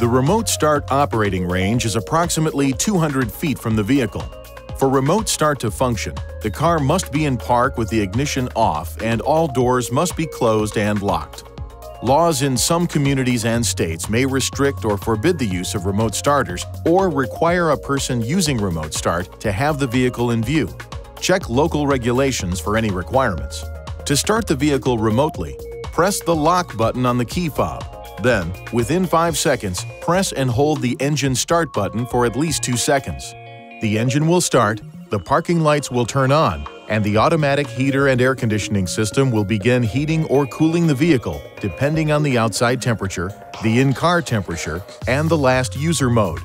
The remote start operating range is approximately 200 feet from the vehicle. For remote start to function, the car must be in park with the ignition off and all doors must be closed and locked. Laws in some communities and states may restrict or forbid the use of remote starters or require a person using remote start to have the vehicle in view. Check local regulations for any requirements. To start the vehicle remotely, press the lock button on the key fob. Then, within 5 seconds, press and hold the engine start button for at least 2 seconds. The engine will start, the parking lights will turn on, and the automatic heater and air conditioning system will begin heating or cooling the vehicle depending on the outside temperature, the in-car temperature, and the last user mode.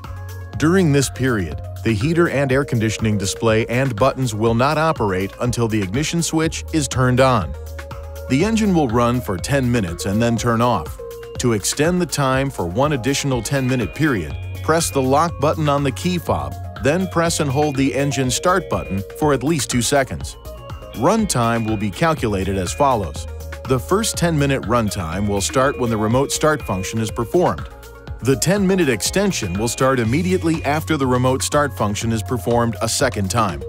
During this period, the heater and air conditioning display and buttons will not operate until the ignition switch is turned on. The engine will run for 10 minutes and then turn off. To extend the time for one additional 10-minute period, press the lock button on the key fob, then press and hold the engine start button for at least 2 seconds. Run time will be calculated as follows. The first 10-minute run time will start when the remote start function is performed. The 10-minute extension will start immediately after the remote start function is performed a second time.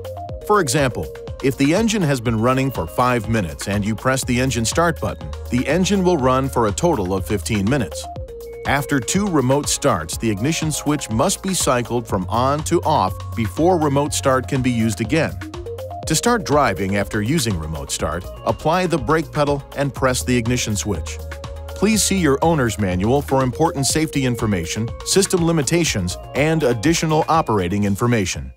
For example, if the engine has been running for 5 minutes and you press the engine start button, the engine will run for a total of 15 minutes. After 2 remote starts, the ignition switch must be cycled from on to off before remote start can be used again. To start driving after using remote start, apply the brake pedal and press the ignition switch. Please see your owner's manual for important safety information, system limitations, and additional operating information.